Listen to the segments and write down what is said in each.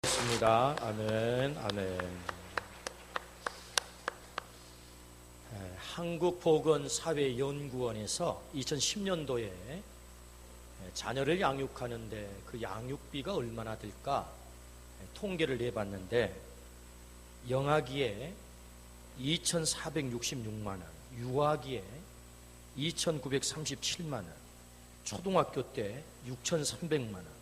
있습니다. 아멘, 아멘. 한국보건사회연구원에서 2010년도에 자녀를 양육하는데 그 양육비가 얼마나 들까 통계를 내봤는데, 영아기에 2,466만 원, 유아기에 2,937만 원, 초등학교 때 6,300만 원,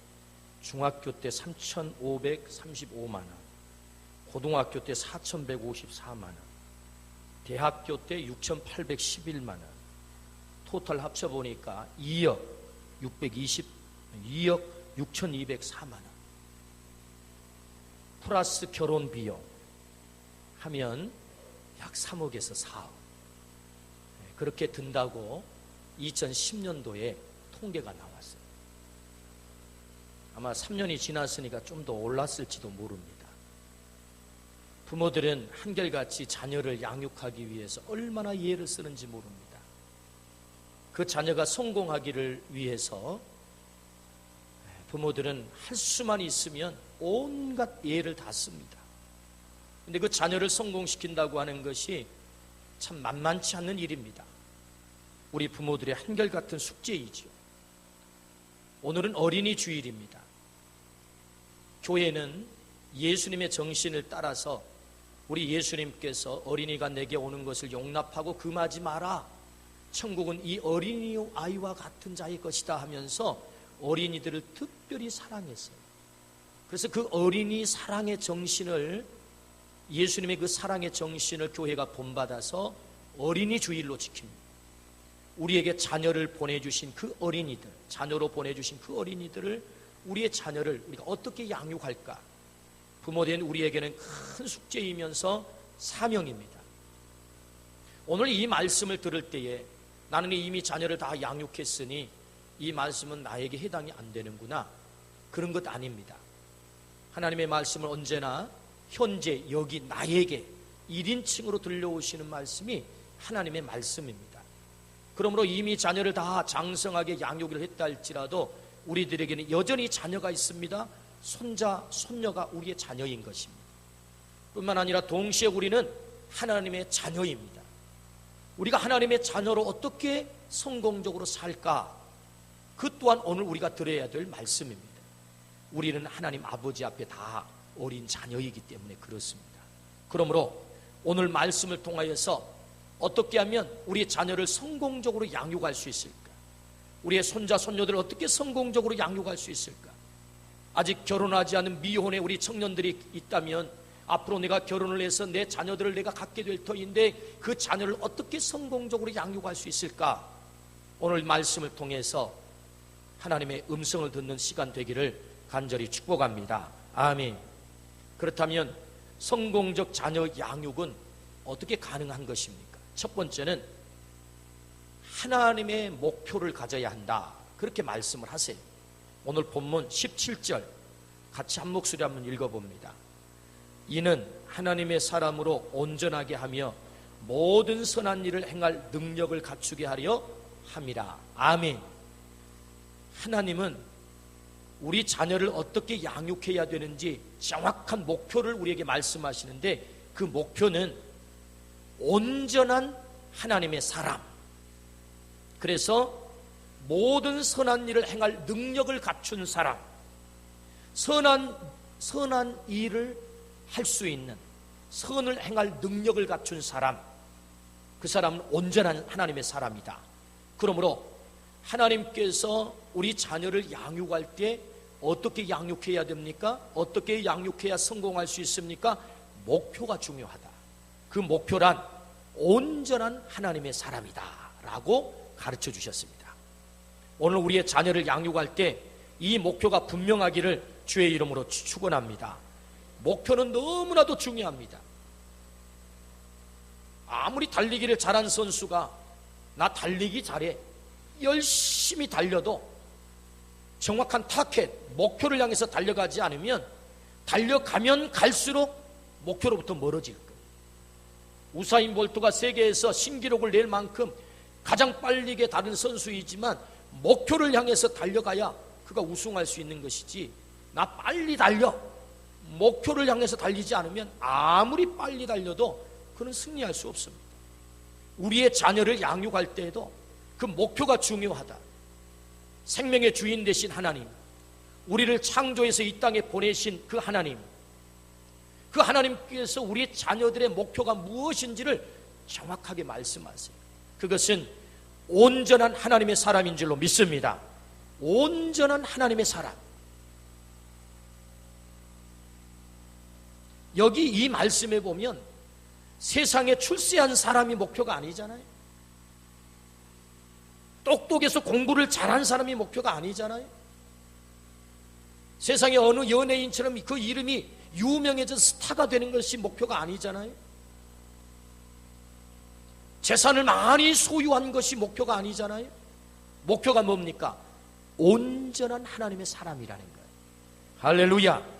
중학교 때 3,535만 원, 고등학교 때 4,154만 원, 대학교 때 6,811만 원, 토탈 합쳐보니까 2억 6,204만 원, 플러스 결혼 비용 하면 약 3억에서 4억, 그렇게 든다고 2010년도에 통계가 나왔어요. 아마 3년이 지났으니까 좀 더 올랐을지도 모릅니다. 부모들은 한결같이 자녀를 양육하기 위해서 얼마나 애를 쓰는지 모릅니다. 그 자녀가 성공하기를 위해서 부모들은 할 수만 있으면 온갖 애를 다 씁니다. 근데 그 자녀를 성공시킨다고 하는 것이 참 만만치 않는 일입니다. 우리 부모들의 한결같은 숙제이죠. 오늘은 어린이 주일입니다. 교회는 예수님의 정신을 따라서 우리 예수님께서 어린이가 내게 오는 것을 용납하고 금하지 마라, 천국은 이 어린이 아이와 같은 자의 것이다 하면서 어린이들을 특별히 사랑했어요. 그래서 그 어린이 사랑의 정신을, 예수님의 그 사랑의 정신을 교회가 본받아서 어린이 주일로 지킵니다. 우리에게 자녀를 보내주신 그 어린이들, 자녀로 보내주신 그 어린이들을, 우리의 자녀를 우리가 어떻게 양육할까? 부모된 우리에게는 큰 숙제이면서 사명입니다. 오늘 이 말씀을 들을 때에 나는 이미 자녀를 다 양육했으니 이 말씀은 나에게 해당이 안 되는구나, 그런 것 아닙니다. 하나님의 말씀은 언제나 현재 여기 나에게 1인칭으로 들려오시는 말씀이 하나님의 말씀입니다. 그러므로 이미 자녀를 다 장성하게 양육을 했다 할지라도 우리들에게는 여전히 자녀가 있습니다. 손자, 손녀가 우리의 자녀인 것입니다. 뿐만 아니라 동시에 우리는 하나님의 자녀입니다. 우리가 하나님의 자녀로 어떻게 성공적으로 살까? 그 또한 오늘 우리가 들어야 될 말씀입니다. 우리는 하나님 아버지 앞에 다 어린 자녀이기 때문에 그렇습니다. 그러므로 오늘 말씀을 통하여서 어떻게 하면 우리의 자녀를 성공적으로 양육할 수 있을까? 우리의 손자, 손녀들을 어떻게 성공적으로 양육할 수 있을까? 아직 결혼하지 않은 미혼의 우리 청년들이 있다면 앞으로 내가 결혼을 해서 내 자녀들을 내가 갖게 될 터인데 그 자녀를 어떻게 성공적으로 양육할 수 있을까? 오늘 말씀을 통해서 하나님의 음성을 듣는 시간 되기를 간절히 축복합니다. 아멘. 그렇다면 성공적 자녀 양육은 어떻게 가능한 것입니까? 첫 번째는 하나님의 목표를 가져야 한다, 그렇게 말씀을 하세요. 오늘 본문 17절 같이 한 목소리 한번 읽어봅니다. 이는 하나님의 사람으로 온전하게 하며 모든 선한 일을 행할 능력을 갖추게 하려 함이라. 아멘. 하나님은 우리 자녀를 어떻게 양육해야 되는지 정확한 목표를 우리에게 말씀하시는데, 그 목표는 온전한 하나님의 사람, 그래서 모든 선한 일을 행할 능력을 갖춘 사람, 선한 일을 할 수 있는, 선을 행할 능력을 갖춘 사람, 그 사람은 온전한 하나님의 사람이다. 그러므로 하나님께서 우리 자녀를 양육할 때 어떻게 양육해야 됩니까? 어떻게 양육해야 성공할 수 있습니까? 목표가 중요하다. 그 목표란 온전한 하나님의 사람이다 라고 가르쳐 주셨습니다. 오늘 우리의 자녀를 양육할 때 이 목표가 분명하기를 주의 이름으로 축원합니다. 목표는 너무나도 중요합니다. 아무리 달리기를 잘한 선수가 나 달리기 잘해, 열심히 달려도 정확한 타켓, 목표를 향해서 달려가지 않으면 달려가면 갈수록 목표로부터 멀어질 거예요. 우사인 볼트가 세계에서 신기록을 낼 만큼 가장 빠르게 다른 선수이지만 목표를 향해서 달려가야 그가 우승할 수 있는 것이지, 나 빨리 달려, 목표를 향해서 달리지 않으면 아무리 빨리 달려도 그는 승리할 수 없습니다. 우리의 자녀를 양육할 때에도 그 목표가 중요하다. 생명의 주인 되신 하나님, 우리를 창조해서 이 땅에 보내신 그 하나님, 그 하나님께서 우리 자녀들의 목표가 무엇인지를 정확하게 말씀하세요. 그것은 온전한 하나님의 사람인 줄로 믿습니다. 온전한 하나님의 사람. 여기 이 말씀에 보면 세상에 출세한 사람이 목표가 아니잖아요. 똑똑해서 공부를 잘한 사람이 목표가 아니잖아요. 세상에 어느 연예인처럼 그 이름이 유명해져 스타가 되는 것이 목표가 아니잖아요. 재산을 많이 소유한 것이 목표가 아니잖아요. 목표가 뭡니까? 온전한 하나님의 사람이라는 거예요. 할렐루야.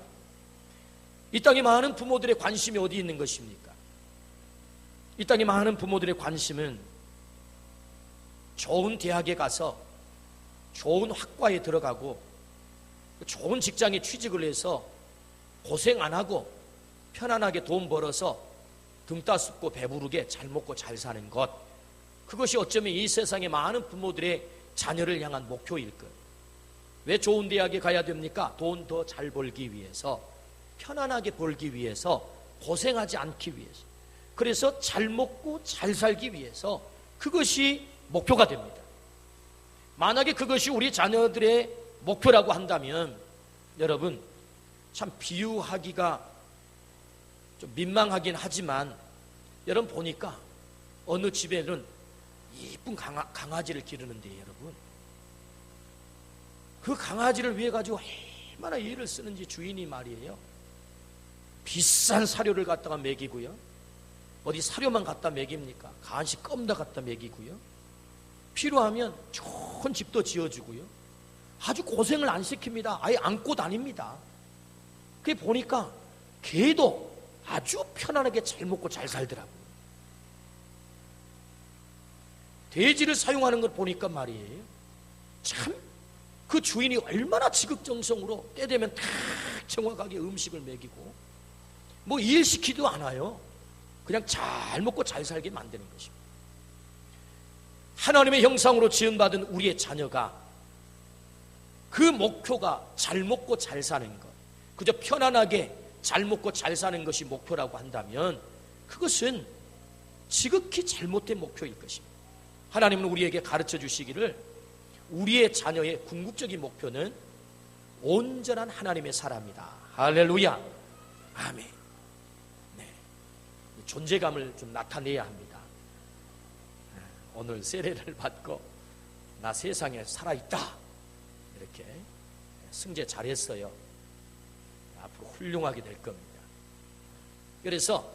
이 땅에 많은 부모들의 관심이 어디 있는 것입니까? 이 땅에 많은 부모들의 관심은 좋은 대학에 가서 좋은 학과에 들어가고 좋은 직장에 취직을 해서 고생 안 하고 편안하게 돈 벌어서 등 따숩고 배부르게 잘 먹고 잘 사는 것, 그것이 어쩌면 이 세상의 많은 부모들의 자녀를 향한 목표일 거예요. 왜 좋은 대학에 가야 됩니까? 돈 더 잘 벌기 위해서, 편안하게 벌기 위해서, 고생하지 않기 위해서, 그래서 잘 먹고 잘 살기 위해서, 그것이 목표가 됩니다. 만약에 그것이 우리 자녀들의 목표라고 한다면 여러분, 참 비유하기가 좀 민망하긴 하지만 여러분 보니까 어느 집에는 이쁜 강아지를 기르는데 여러분, 그 강아지를 위해 가지고 얼마나 일을 쓰는지 주인이 말이에요. 비싼 사료를 갖다가 먹이고요. 어디 사료만 갖다 먹입니까? 간식 껌다 갖다 먹이고요. 필요하면 좋은 집도 지어주고요. 아주 고생을 안 시킵니다. 아예 안고 다닙니다. 그게 보니까 개도 아주 편안하게 잘 먹고 잘 살더라고요. 돼지를 사용하는 걸 보니까 말이에요, 참 그 주인이 얼마나 지극정성으로 때 되면 딱 정확하게 음식을 먹이고 뭐 일 시키지도 않아요. 그냥 잘 먹고 잘 살게 만드는 것입니다. 하나님의 형상으로 지음받은 우리의 자녀가 그 목표가 잘 먹고 잘 사는 것, 그저 편안하게 잘 먹고 잘 사는 것이 목표라고 한다면 그것은 지극히 잘못된 목표일 것입니다. 하나님은 우리에게 가르쳐 주시기를 우리의 자녀의 궁극적인 목표는 온전한 하나님의 사람이다. 할렐루야. 아멘. 네. 존재감을 좀 나타내야 합니다. 오늘 세례를 받고 나 세상에 살아있다, 이렇게 승재 잘했어요. 앞으로 훌륭하게 될 겁니다. 그래서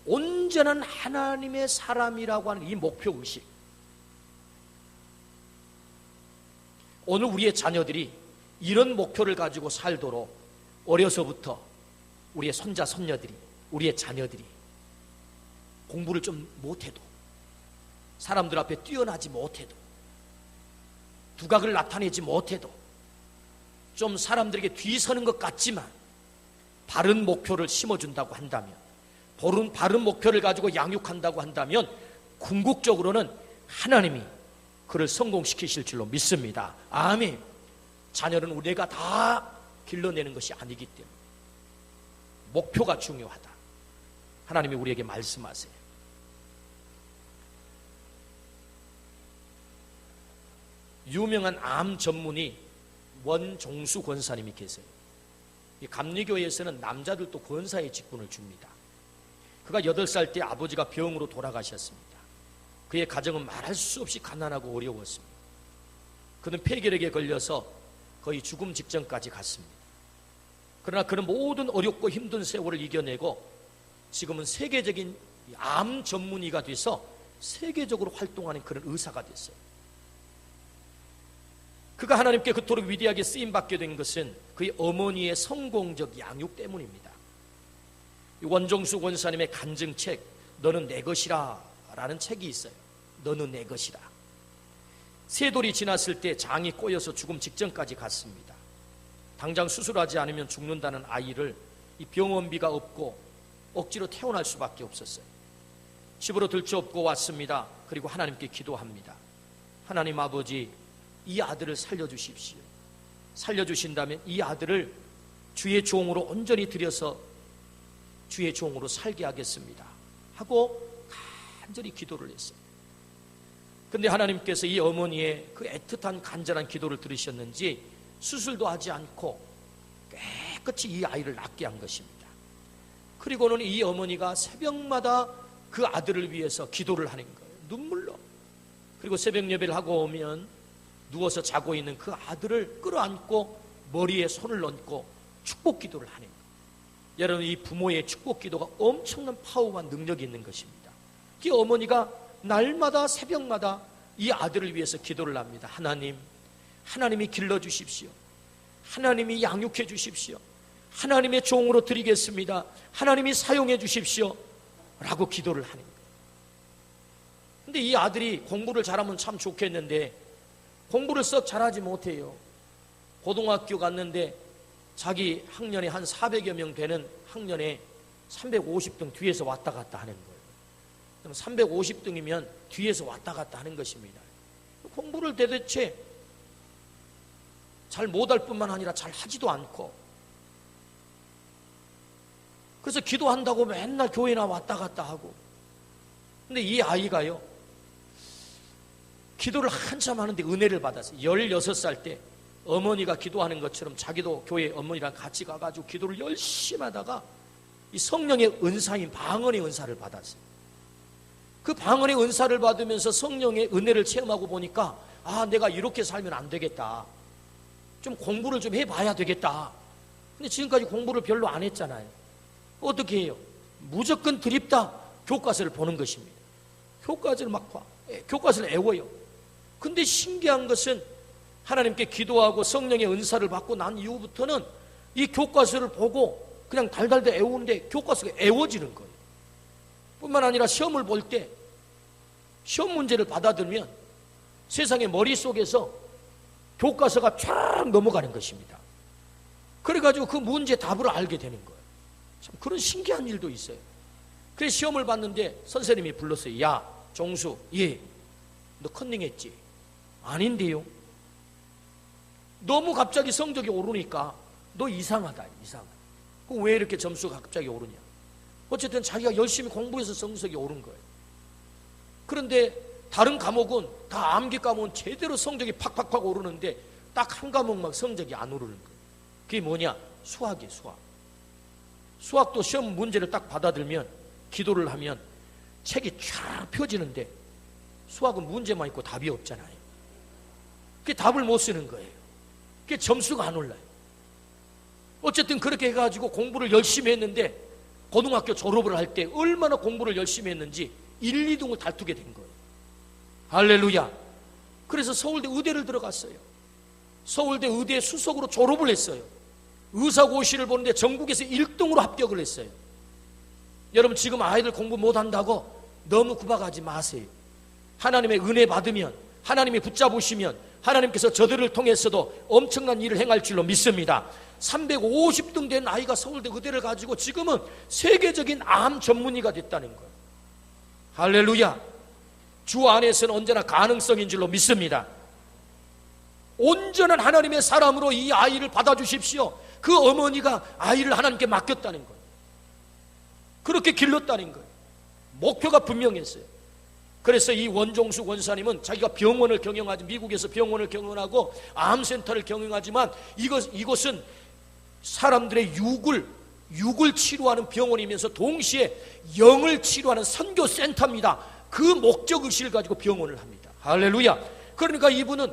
온전한 하나님의 사람이라고 하는 이 목표의식, 오늘 우리의 자녀들이 이런 목표를 가지고 살도록 어려서부터 우리의 손자 손녀들이, 우리의 자녀들이 공부를 좀 못해도, 사람들 앞에 뛰어나지 못해도, 두각을 나타내지 못해도, 좀 사람들에게 뒤서는 것 같지만 바른 목표를 심어준다고 한다면, 바른 목표를 가지고 양육한다고 한다면 궁극적으로는 하나님이 그를 성공시키실 줄로 믿습니다. 아멘. 자녀는 우리가 다 길러내는 것이 아니기 때문에 목표가 중요하다. 하나님이 우리에게 말씀하세요. 유명한 암 전문의 원종수 권사님이 계세요. 이 감리교회에서는 남자들도 권사의 직분을 줍니다. 그가 8살 때 아버지가 병으로 돌아가셨습니다. 그의 가정은 말할 수 없이 가난하고 어려웠습니다. 그는 폐결핵에 걸려서 거의 죽음 직전까지 갔습니다. 그러나 그는 모든 어렵고 힘든 세월을 이겨내고 지금은 세계적인 암 전문의가 돼서 세계적으로 활동하는 그런 의사가 됐어요. 그가 하나님께 그토록 위대하게 쓰임받게 된 것은 그의 어머니의 성공적 양육 때문입니다. 원종수 권사님의 간증책 너는 내 것이라 라는 책이 있어요. 너는 내 것이라. 세 돌이 지났을 때 장이 꼬여서 죽음 직전까지 갔습니다. 당장 수술하지 않으면 죽는다는 아이를 이 병원비가 없고 억지로 태어날 수밖에 없었어요. 집으로 들쳐업고 왔습니다. 그리고 하나님께 기도합니다. 하나님 아버지, 이 아들을 살려주십시오. 살려주신다면 이 아들을 주의 종으로 온전히 들여서 주의 종으로 살게 하겠습니다 하고 간절히 기도를 했어요. 그런데 하나님께서 이 어머니의 그 애틋한 간절한 기도를 들으셨는지 수술도 하지 않고 깨끗이 이 아이를 낳게 한 것입니다. 그리고는 이 어머니가 새벽마다 그 아들을 위해서 기도를 하는 거예요. 눈물로. 그리고 새벽 예배를 하고 오면 누워서 자고 있는 그 아들을 끌어안고 머리에 손을 얹고 축복 기도를 하는 거예요. 여러분, 이 부모의 축복 기도가 엄청난 파워와 능력이 있는 것입니다. 이 어머니가 날마다 새벽마다 이 아들을 위해서 기도를 합니다. 하나님, 하나님이 길러주십시오. 하나님이 양육해 주십시오. 하나님의 종으로 드리겠습니다. 하나님이 사용해 주십시오 라고 기도를 하는 거예요. 근데 이 아들이 공부를 잘하면 참 좋겠는데 공부를 썩 잘하지 못해요. 고등학교 갔는데 자기 학년에 한 400여 명 되는 학년에 350등 뒤에서 왔다 갔다 하는 거예요. 그럼 350등이면 뒤에서 왔다 갔다 하는 것입니다. 공부를 대대체 잘 못할 뿐만 아니라 잘 하지도 않고, 그래서 기도한다고 맨날 교회나 왔다 갔다 하고. 근데 이 아이가요, 기도를 한참 하는데 은혜를 받았어요. 16살 때 어머니가 기도하는 것처럼 자기도 교회 어머니랑 같이 가가지고 기도를 열심히 하다가 이 성령의 은사인 방언의 은사를 받았어요. 그 방언의 은사를 받으면서 성령의 은혜를 체험하고 보니까 아, 내가 이렇게 살면 안 되겠다. 좀 공부를 좀 해봐야 되겠다. 근데 지금까지 공부를 별로 안 했잖아요. 어떻게 해요? 무조건 드립다 교과서를 보는 것입니다. 교과서를 막 봐. 교과서를 애워요. 근데 신기한 것은 하나님께 기도하고 성령의 은사를 받고 난 이후부터는 이 교과서를 보고 그냥 달달달 애우는데 교과서가 애워지는 거예요. 뿐만 아니라 시험을 볼 때 시험 문제를 받아들면 세상의 머릿속에서 교과서가 쫙 넘어가는 것입니다. 그래가지고 그 문제 답을 알게 되는 거예요. 참 그런 신기한 일도 있어요. 그래서 시험을 봤는데 선생님이 불렀어요. 야, 종수, 예, 너 컨닝했지? 아닌데요. 너무 갑자기 성적이 오르니까 너 이상하다, 이상하다. 왜 이렇게 점수가 갑자기 오르냐? 어쨌든 자기가 열심히 공부해서 성적이 오른 거예요. 그런데 다른 과목은 다 암기 과목은 제대로 성적이 팍팍팍 오르는데 딱 한 과목만 성적이 안 오르는 거예요. 그게 뭐냐? 수학이에요, 수학. 수학도 시험 문제를 딱 받아들면 기도를 하면 책이 쫙 펴지는데 수학은 문제만 있고 답이 없잖아요. 그게 답을 못 쓰는 거예요. 그게 점수가 안 올라요. 어쨌든 그렇게 해가지고 공부를 열심히 했는데 고등학교 졸업을 할 때 얼마나 공부를 열심히 했는지 1, 2등을 다투게 된 거예요. 할렐루야. 그래서 서울대 의대를 들어갔어요. 서울대 의대 수석으로 졸업을 했어요. 의사고시를 보는데 전국에서 1등으로 합격을 했어요. 여러분, 지금 아이들 공부 못한다고 너무 구박하지 마세요. 하나님의 은혜 받으면, 하나님이 붙잡으시면 하나님께서 저들을 통해서도 엄청난 일을 행할 줄로 믿습니다. 350등 된 아이가 서울대 의대를 가지고 지금은 세계적인 암 전문의가 됐다는 거예요. 할렐루야. 주 안에서는 언제나 가능성인 줄로 믿습니다. 온전한 하나님의 사람으로 이 아이를 받아주십시오. 그 어머니가 아이를 하나님께 맡겼다는 거예요. 그렇게 길렀다는 거예요. 목표가 분명했어요. 그래서 이 원종수 권사님은 자기가 병원을 경영하지, 미국에서 병원을 경영하고 암센터를 경영하지만 이곳은 사람들의 육을 치료하는 병원이면서 동시에 영을 치료하는 선교센터입니다. 그 목적의식을 가지고 병원을 합니다. 할렐루야. 그러니까 이분은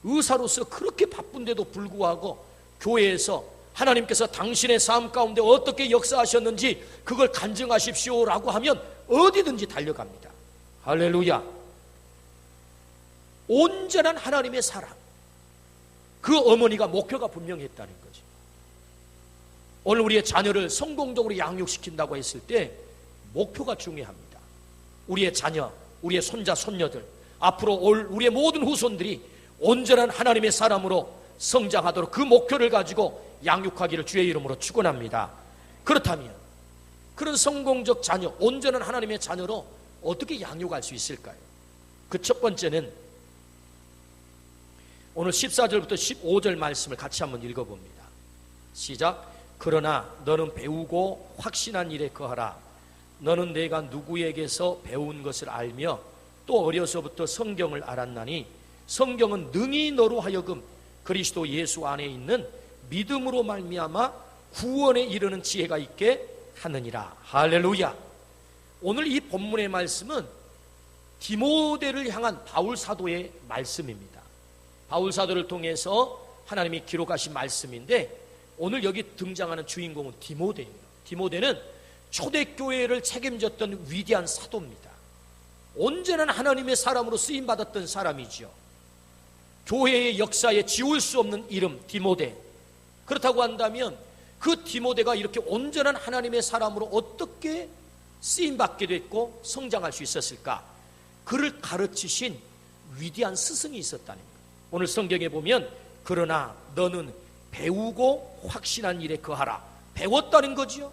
의사로서 그렇게 바쁜데도 불구하고 교회에서 하나님께서 당신의 삶 가운데 어떻게 역사하셨는지 그걸 간증하십시오라고 하면 어디든지 달려갑니다. 할렐루야. 온전한 하나님의 사랑. 그 어머니가 목표가 분명했다는 거죠. 오늘 우리의 자녀를 성공적으로 양육시킨다고 했을 때 목표가 중요합니다. 우리의 자녀, 우리의 손자, 손녀들, 앞으로 올 우리의 모든 후손들이 온전한 하나님의 사람으로 성장하도록 그 목표를 가지고 양육하기를 주의 이름으로 축원합니다. 그렇다면 그런 성공적 자녀, 온전한 하나님의 자녀로 어떻게 양육할 수 있을까요? 그 첫 번째는 오늘 14절부터 15절 말씀을 같이 한번 읽어봅니다. 시작. 그러나 너는 배우고 확신한 일에 거하라. 너는 내가 누구에게서 배운 것을 알며 또 어려서부터 성경을 알았나니 성경은 능히 너로 하여금 그리스도 예수 안에 있는 믿음으로 말미암아 구원에 이르는 지혜가 있게 하느니라. 할렐루야. 오늘 이 본문의 말씀은 디모데를 향한 바울 사도의 말씀입니다. 바울 사도를 통해서 하나님이 기록하신 말씀인데 오늘 여기 등장하는 주인공은 디모데예요. 디모데는 초대교회를 책임졌던 위대한 사도입니다. 온전한 하나님의 사람으로 쓰임받았던 사람이죠. 교회의 역사에 지울 수 없는 이름 디모데. 그렇다고 한다면 그 디모데가 이렇게 온전한 하나님의 사람으로 어떻게 쓰임받게 됐고 성장할 수 있었을까? 그를 가르치신 위대한 스승이 있었다는 거예요. 오늘 성경에 보면 그러나 너는 배우고 확신한 일에 거하라. 배웠다는 거죠.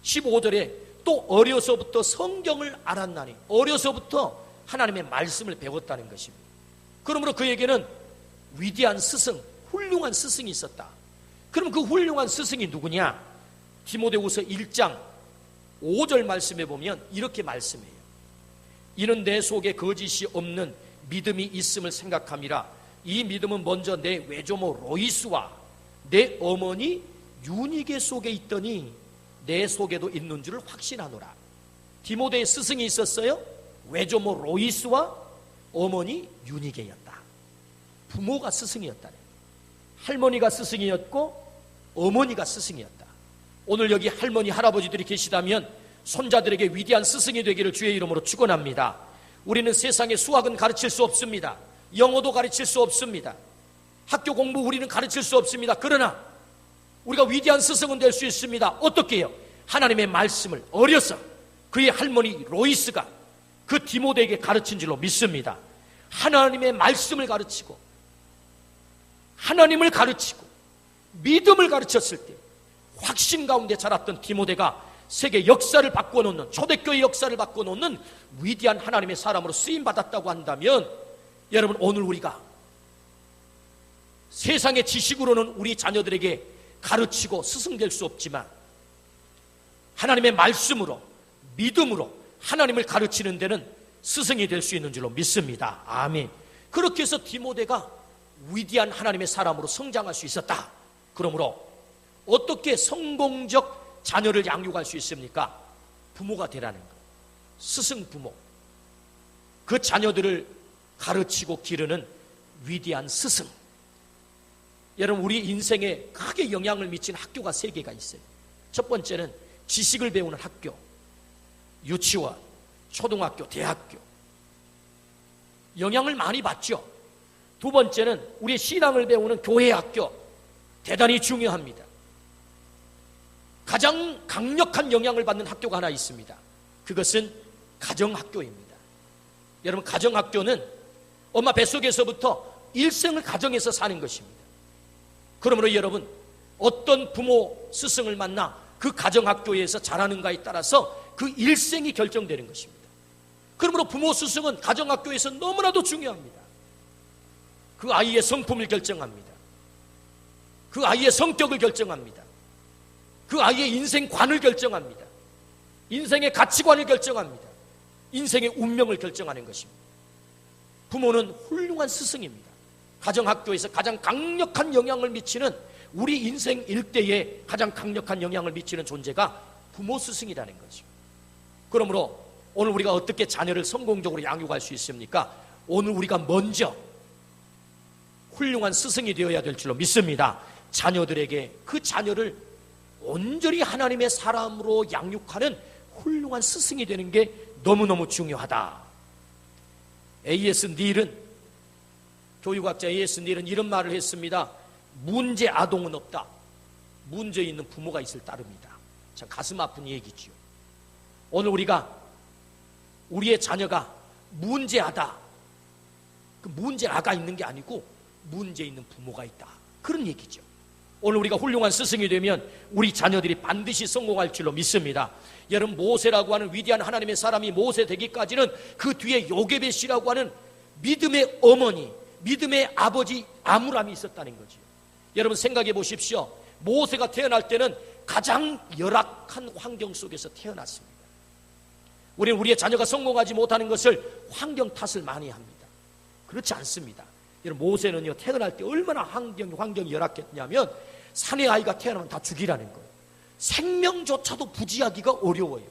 15절에 또 어려서부터 성경을 알았나니 어려서부터 하나님의 말씀을 배웠다는 것입니다. 그러므로 그에게는 위대한 스승, 훌륭한 스승이 있었다. 그럼 그 훌륭한 스승이 누구냐? 디모데후서 1장 5절 말씀에 보면 이렇게 말씀해요. 이는 내 속에 거짓이 없는 믿음이 있음을 생각함이라. 이 믿음은 먼저 내 외조모 로이스와 내 어머니 유니게 속에 있더니 내 속에도 있는 줄을 확신하노라. 디모데의 스승이 있었어요. 외조모 로이스와 어머니 유니게였다. 부모가 스승이었다네. 할머니가 스승이었고 어머니가 스승이었다. 오늘 여기 할머니 할아버지들이 계시다면 손자들에게 위대한 스승이 되기를 주의 이름으로 축원합니다. 우리는 세상에 수학은 가르칠 수 없습니다. 영어도 가르칠 수 없습니다. 학교 공부 우리는 가르칠 수 없습니다. 그러나 우리가 위대한 스승은 될 수 있습니다. 어떻게 해요? 하나님의 말씀을 어려서 그의 할머니 로이스가 그 디모데에게 가르친 줄로 믿습니다. 하나님의 말씀을 가르치고 하나님을 가르치고 믿음을 가르쳤을 때 확신 가운데 자랐던 디모데가 세계 역사를 바꿔놓는, 초대교회 역사를 바꿔놓는 위대한 하나님의 사람으로 쓰임받았다고 한다면 여러분, 오늘 우리가 세상의 지식으로는 우리 자녀들에게 가르치고 스승될 수 없지만 하나님의 말씀으로, 믿음으로 하나님을 가르치는 데는 스승이 될 수 있는 줄로 믿습니다. 아멘. 그렇게 해서 디모데가 위대한 하나님의 사람으로 성장할 수 있었다. 그러므로 어떻게 성공적 자녀를 양육할 수 있습니까? 부모가 되라는 것. 스승 부모. 그 자녀들을 가르치고 기르는 위대한 스승. 여러분, 우리 인생에 크게 영향을 미치는 학교가 3개가 있어요. 첫 번째는 지식을 배우는 학교, 유치원, 초등학교, 대학교. 영향을 많이 받죠. 두 번째는 우리의 신앙을 배우는 교회 학교. 대단히 중요합니다. 가장 강력한 영향을 받는 학교가 하나 있습니다. 그것은 가정학교입니다. 여러분, 가정학교는 엄마 뱃속에서부터 일생을 가정에서 사는 것입니다. 그러므로 여러분, 어떤 부모 스승을 만나 그 가정학교에서 자라는가에 따라서 그 일생이 결정되는 것입니다. 그러므로 부모 스승은 가정학교에서 너무나도 중요합니다. 그 아이의 성품을 결정합니다. 그 아이의 성격을 결정합니다. 그 아이의 인생관을 결정합니다. 인생의 가치관을 결정합니다. 인생의 운명을 결정하는 것입니다. 부모는 훌륭한 스승입니다. 가정학교에서 가장 강력한 영향을 미치는, 우리 인생 일대에 가장 강력한 영향을 미치는 존재가 부모 스승이라는 거죠. 그러므로 오늘 우리가 어떻게 자녀를 성공적으로 양육할 수 있습니까? 오늘 우리가 먼저 훌륭한 스승이 되어야 될 줄로 믿습니다. 자녀들에게 그 자녀를 온전히 하나님의 사람으로 양육하는 훌륭한 스승이 되는 게 너무너무 중요하다. A.S. 닐은, 교육학자 A.S. 닐은 이런 말을 했습니다. 문제 아동은 없다. 문제 있는 부모가 있을 따름이다. 참 가슴 아픈 얘기죠. 오늘 우리가 우리의 자녀가 문제하다. 그 문제아가 있는 게 아니고 문제 있는 부모가 있다. 그런 얘기죠. 오늘 우리가 훌륭한 스승이 되면 우리 자녀들이 반드시 성공할 줄로 믿습니다. 여러분, 모세라고 하는 위대한 하나님의 사람이 모세 되기까지는 그 뒤에 요게벳이라고 하는 믿음의 어머니, 믿음의 아버지 아므람이 있었다는 거죠. 여러분 생각해 보십시오. 모세가 태어날 때는 가장 열악한 환경 속에서 태어났습니다. 우리는 우리의 자녀가 성공하지 못하는 것을 환경 탓을 많이 합니다. 그렇지 않습니다. 여러분, 모세는요, 태어날 때 얼마나 환경이 열악했냐면 산의 아이가 태어나면 다 죽이라는 거예요. 생명조차도 부지하기가 어려워요.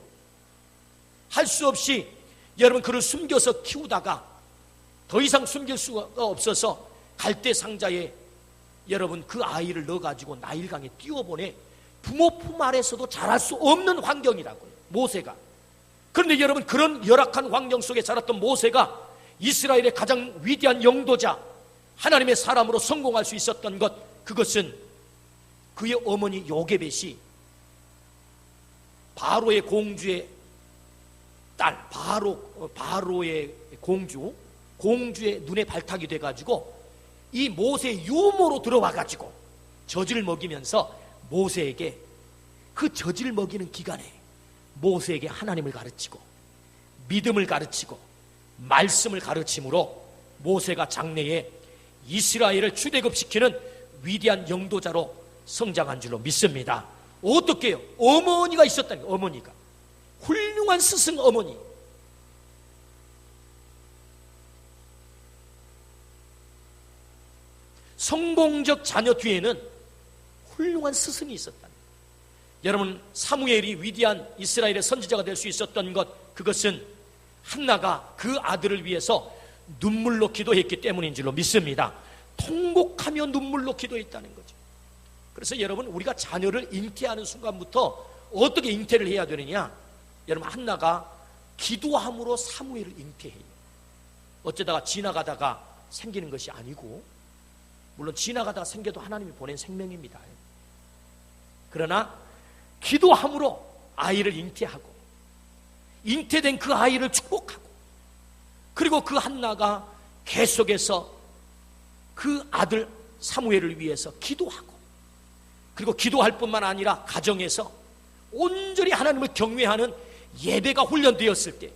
할 수 없이 여러분 그를 숨겨서 키우다가 더 이상 숨길 수가 없어서 갈대 상자에 여러분 그 아이를 넣어가지고 나일강에 띄워보내 부모 품 아래서도 자랄 수 없는 환경이라고요, 모세가. 그런데 여러분, 그런 열악한 환경 속에 자랐던 모세가 이스라엘의 가장 위대한 영도자, 하나님의 사람으로 성공할 수 있었던 것, 그것은 그의 어머니 요게벳이 바로의 공주의 딸, 바로의 공주의 눈에 발탁이 돼가지고 이 모세의 유모로 들어와가지고 젖을 먹이면서 모세에게, 그 젖을 먹이는 기간에 모세에게 하나님을 가르치고 믿음을 가르치고 말씀을 가르침으로 모세가 장래에 이스라엘을 출애굽시키는 위대한 영도자로 성장한 줄로 믿습니다. 어떻게 해요? 어머니가 있었다는 거예요. 어머니가 훌륭한 스승 어머니. 성공적 자녀 뒤에는 훌륭한 스승이 있었다는 거예요. 여러분, 사무엘이 위대한 이스라엘의 선지자가 될 수 있었던 것, 그것은 한나가 그 아들을 위해서 눈물로 기도했기 때문인 줄로 믿습니다. 통곡하며 눈물로 기도했다는 거죠. 그래서 여러분, 우리가 자녀를 잉태하는 순간부터 어떻게 잉태를 해야 되느냐? 여러분, 한나가 기도함으로 사무엘을 잉태해요. 어쩌다가 지나가다가 생기는 것이 아니고, 물론 지나가다가 생겨도 하나님이 보낸 생명입니다. 그러나 기도함으로 아이를 잉태하고, 잉태된 그 아이를 축복하고, 그리고 그 한나가 계속해서 그 아들 사무엘을 위해서 기도하고, 그리고 기도할 뿐만 아니라 가정에서 온전히 하나님을 경외하는 예배가 훈련되었을 때,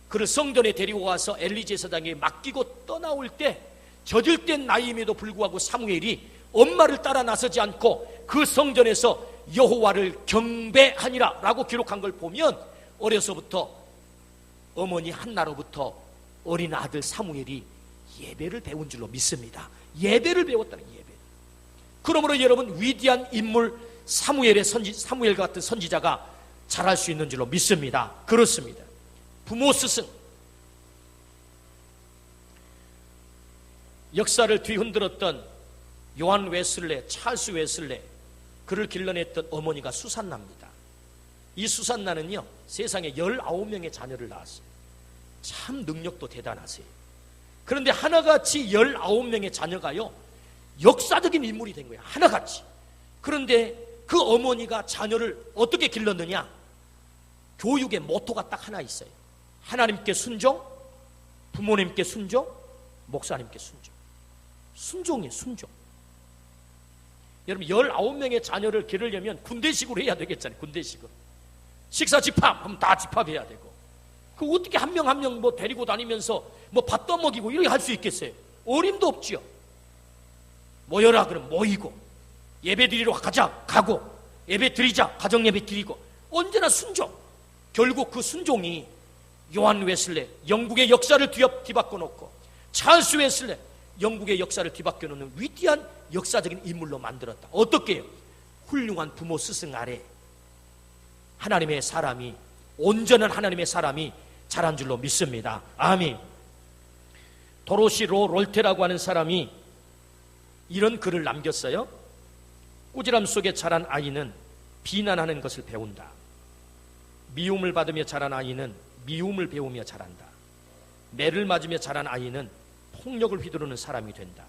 그를 성전에 데리고 와서 엘리 제사장에게 맡기고 떠나올 때, 젖을 땐 나이임에도 불구하고 사무엘이 엄마를 따라 나서지 않고 그 성전에서 여호와를 경배하니라 라고 기록한 걸 보면, 어려서부터 어머니 한나로부터 어린 아들 사무엘이 예배를 배운 줄로 믿습니다. 예배를 배웠다는 예배. 그러므로 여러분, 위대한 인물 사무엘 같은 선지자가 자랄 수 있는 줄로 믿습니다. 그렇습니다. 부모 스승, 역사를 뒤흔들었던 요한 웨슬레, 찰스 웨슬레, 그를 길러냈던 어머니가 수산나입니다. 이 수산나는요, 세상에 19명의 자녀를 낳았어요. 참 능력도 대단하세요. 그런데 하나같이 19명의 자녀가요, 역사적인 인물이 된 거예요. 하나같이. 그런데 그 어머니가 자녀를 어떻게 길렀느냐? 교육의 모토가 딱 하나 있어요. 하나님께 순종, 부모님께 순종, 목사님께 순종. 순종이에요, 순종. 여러분, 19명의 자녀를 기르려면 군대식으로 해야 되겠잖아요. 군대식으로. 식사 집합 하면 다 집합해야 되고, 그 어떻게 한 명 한 명 뭐 데리고 다니면서 뭐 밥 떠먹이고 이렇게 할 수 있겠어요? 어림도 없지요. 모여라 그럼 모이고, 예배 드리러 가자 가고, 예배 드리자 가정 예배 드리고, 언제나 순종. 결국 그 순종이 요한 웨슬레, 영국의 역사를 뒤바꿔 놓고, 찰스 웨슬레, 영국의 역사를 뒤바꿔 놓는 위대한 역사적인 인물로 만들었다. 어떻게 해요? 훌륭한 부모 스승 아래 하나님의 사람이, 온전한 하나님의 사람이 자란 줄로 믿습니다. 아멘. 도로시 롤테라고 하는 사람이 이런 글을 남겼어요. 꾸지람 속에 자란 아이는 비난하는 것을 배운다. 미움을 받으며 자란 아이는 미움을 배우며 자란다. 매를 맞으며 자란 아이는 폭력을 휘두르는 사람이 된다.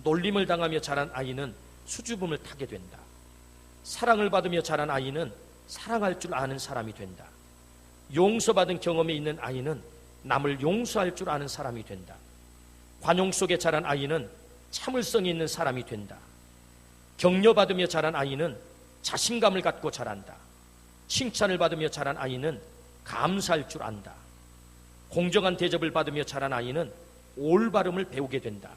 놀림을 당하며 자란 아이는 수줍음을 타게 된다. 사랑을 받으며 자란 아이는 사랑할 줄 아는 사람이 된다. 용서받은 경험이 있는 아이는 남을 용서할 줄 아는 사람이 된다. 관용 속에 자란 아이는 참을성이 있는 사람이 된다. 격려받으며 자란 아이는 자신감을 갖고 자란다. 칭찬을 받으며 자란 아이는 감사할 줄 안다. 공정한 대접을 받으며 자란 아이는 올바름을 배우게 된다.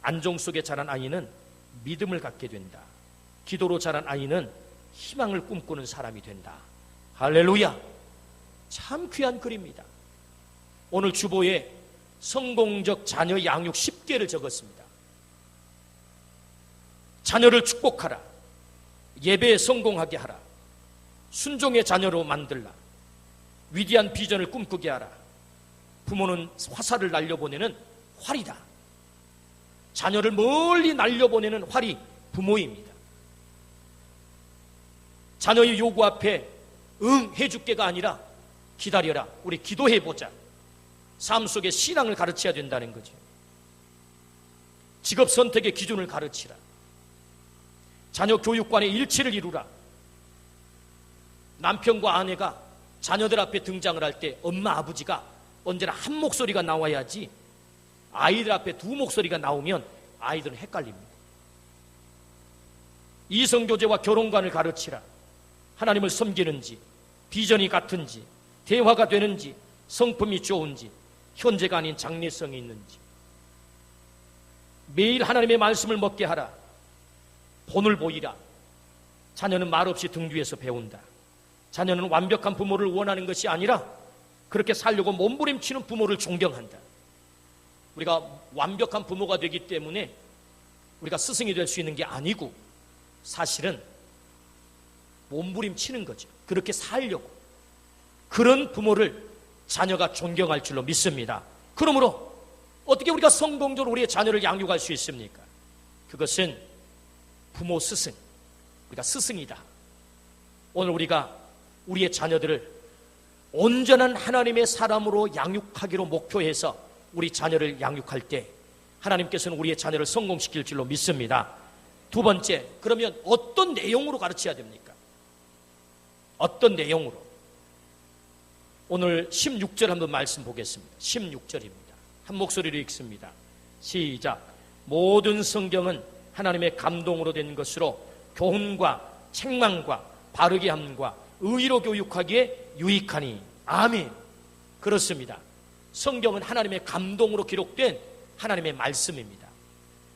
안정 속에 자란 아이는 믿음을 갖게 된다. 기도로 자란 아이는 희망을 꿈꾸는 사람이 된다. 할렐루야! 참 귀한 글입니다. 오늘 주보에 성공적 자녀 양육 10개를 적었습니다. 자녀를 축복하라. 예배에 성공하게 하라. 순종의 자녀로 만들라. 위대한 비전을 꿈꾸게 하라. 부모는 화살을 날려보내는 활이다. 자녀를 멀리 날려보내는 활이 부모입니다. 자녀의 요구 앞에 응 해줄게가 아니라 기다려라. 우리 기도해보자. 삶 속에 신앙을 가르쳐야 된다는 거죠. 직업 선택의 기준을 가르치라. 자녀 교육관의 일치를 이루라. 남편과 아내가 자녀들 앞에 등장을 할 때 엄마 아버지가 언제나 한 목소리가 나와야지 아이들 앞에 두 목소리가 나오면 아이들은 헷갈립니다. 이성교제와 결혼관을 가르치라. 하나님을 섬기는지, 비전이 같은지, 대화가 되는지, 성품이 좋은지, 현재가 아닌 장래성이 있는지. 매일 하나님의 말씀을 먹게 하라. 본을 보이라. 자녀는 말없이 등 뒤에서 배운다. 자녀는 완벽한 부모를 원하는 것이 아니라 그렇게 살려고 몸부림치는 부모를 존경한다. 우리가 완벽한 부모가 되기 때문에 우리가 스승이 될 수 있는 게 아니고 사실은 몸부림치는 거죠. 그렇게 살려고. 그런 부모를 자녀가 존경할 줄로 믿습니다. 그러므로 어떻게 우리가 성공적으로 우리의 자녀를 양육할 수 있습니까? 그것은 부모 스승, 우리가 스승이다. 오늘 우리가 우리의 자녀들을 온전한 하나님의 사람으로 양육하기로 목표해서 우리 자녀를 양육할 때 하나님께서는 우리의 자녀를 성공시킬 줄로 믿습니다. 두 번째, 그러면 어떤 내용으로 가르쳐야 됩니까? 어떤 내용으로? 오늘 16절 한번 말씀 보겠습니다. 16절입니다. 한 목소리로 읽습니다. 시작. 모든 성경은 하나님의 감동으로 된 것으로 교훈과 책망과 바르게 함과 의로 교육하기에 유익하니. 아멘. 그렇습니다. 성경은 하나님의 감동으로 기록된 하나님의 말씀입니다.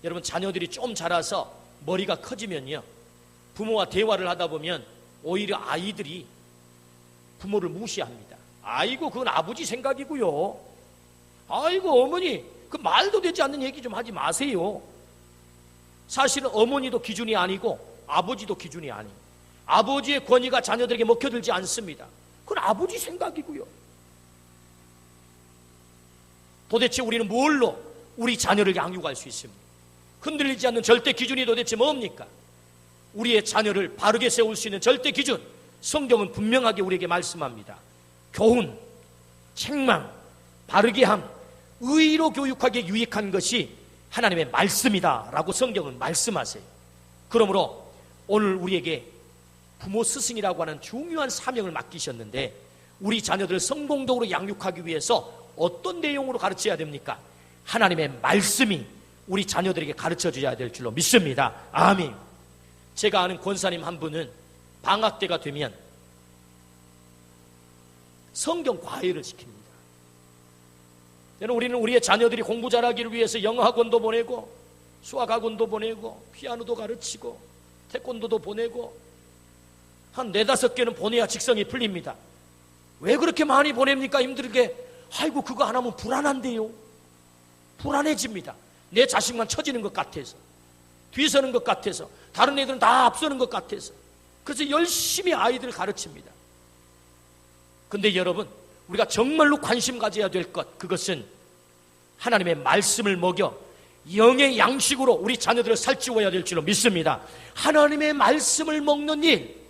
여러분, 자녀들이 좀 자라서 머리가 커지면요, 부모와 대화를 하다 보면 오히려 아이들이 부모를 무시합니다. 아이고, 그건 아버지 생각이고요. 아이고, 어머니, 그 말도 되지 않는 얘기 좀 하지 마세요. 사실은 어머니도 기준이 아니고 아버지도 기준이 아니에요. 아버지의 권위가 자녀들에게 먹혀들지 않습니다. 그건 아버지 생각이고요. 도대체 우리는 뭘로 우리 자녀를 양육할 수 있습니까? 흔들리지 않는 절대 기준이 도대체 뭡니까? 우리의 자녀를 바르게 세울 수 있는 절대 기준, 성경은 분명하게 우리에게 말씀합니다. 교훈, 책망, 바르게 함, 의로 교육하기에 유익한 것이 하나님의 말씀이다 라고 성경은 말씀하세요. 그러므로 오늘 우리에게 부모 스승이라고 하는 중요한 사명을 맡기셨는데 우리 자녀들을 성공적으로 양육하기 위해서 어떤 내용으로 가르쳐야 됩니까? 하나님의 말씀이 우리 자녀들에게 가르쳐줘야 될 줄로 믿습니다. 아멘. 제가 아는 권사님 한 분은 방학 때가 되면 성경 과외를 시킵니다. 우리는 우리의 자녀들이 공부 잘하기를 위해서 영어 학원도 보내고 수학 학원도 보내고 피아노도 가르치고 태권도도 보내고 한 4-5개는 보내야 직성이 풀립니다. 왜 그렇게 많이 보냅니까? 힘들게. 아이고, 그거 안 하면 불안한데요. 불안해집니다. 내 자식만 처지는 것 같아서, 뒤서는 것 같아서, 다른 애들은 다 앞서는 것 같아서. 그래서 열심히 아이들을 가르칩니다. 근데 여러분, 우리가 정말로 관심 가져야 될 것, 그것은 하나님의 말씀을 먹여 영의 양식으로 우리 자녀들을 살찌워야 될 줄로 믿습니다. 하나님의 말씀을 먹는 일.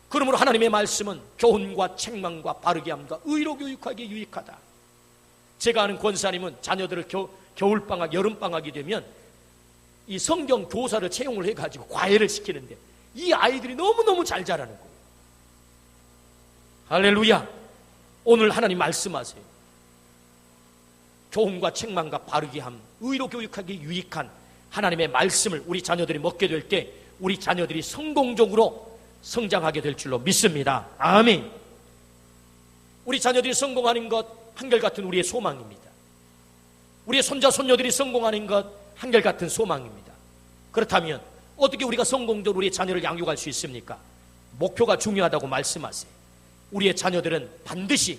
그러므로 하나님의 말씀은 교훈과 책망과 바르게 함과 의로 교육하기에 유익하다. 제가 아는 권사님은 자녀들을 겨울방학, 여름방학이 되면 이 성경 교사를 채용을 해가지고 과외를 시키는데 이 아이들이 너무너무 잘 자라는 거예요. 할렐루야. 오늘 하나님 말씀하세요. 교훈과 책망과 바르게 함, 의로 교육하기에 유익한 하나님의 말씀을 우리 자녀들이 먹게 될 때 우리 자녀들이 성공적으로 성장하게 될 줄로 믿습니다. 아멘. 우리 자녀들이 성공하는 것 한결같은 우리의 소망입니다. 우리의 손자 손녀들이 성공하는 것 한결같은 소망입니다. 그렇다면 어떻게 우리가 성공적으로 우리의 자녀를 양육할 수 있습니까? 목표가 중요하다고 말씀하세요. 우리의 자녀들은 반드시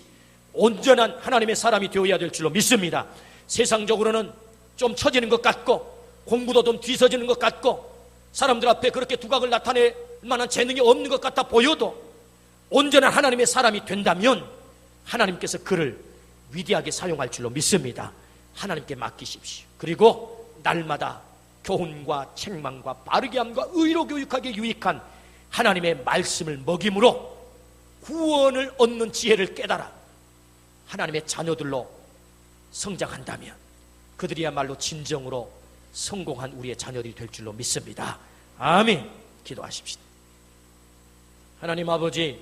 온전한 하나님의 사람이 되어야 될 줄로 믿습니다. 세상적으로는 좀 처지는 것 같고 공부도 좀 뒤처지는 것 같고 사람들 앞에 그렇게 두각을 나타낼 만한 재능이 없는 것 같아 보여도 온전한 하나님의 사람이 된다면 하나님께서 그를 위대하게 사용할 줄로 믿습니다. 하나님께 맡기십시오. 그리고 날마다 교훈과 책망과 바르게 함과 의로 교육하게 유익한 하나님의 말씀을 먹임으로 구원을 얻는 지혜를 깨달아 하나님의 자녀들로 성장한다면 그들이야말로 진정으로 성공한 우리의 자녀들이 될 줄로 믿습니다. 아멘. 기도하십시다. 하나님 아버지,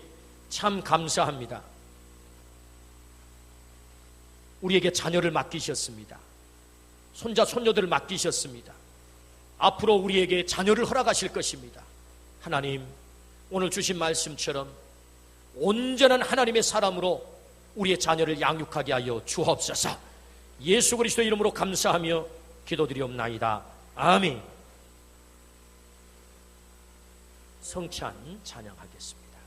참 감사합니다. 우리에게 자녀를 맡기셨습니다. 손자 손녀들을 맡기셨습니다. 앞으로 우리에게 자녀를 허락하실 것입니다. 하나님, 오늘 주신 말씀처럼 온전한 하나님의 사람으로 우리의 자녀를 양육하게 하여 주옵소서. 예수 그리스도 이름으로 감사하며 기도드리옵나이다. 아멘. 성찬 찬양하겠습니다.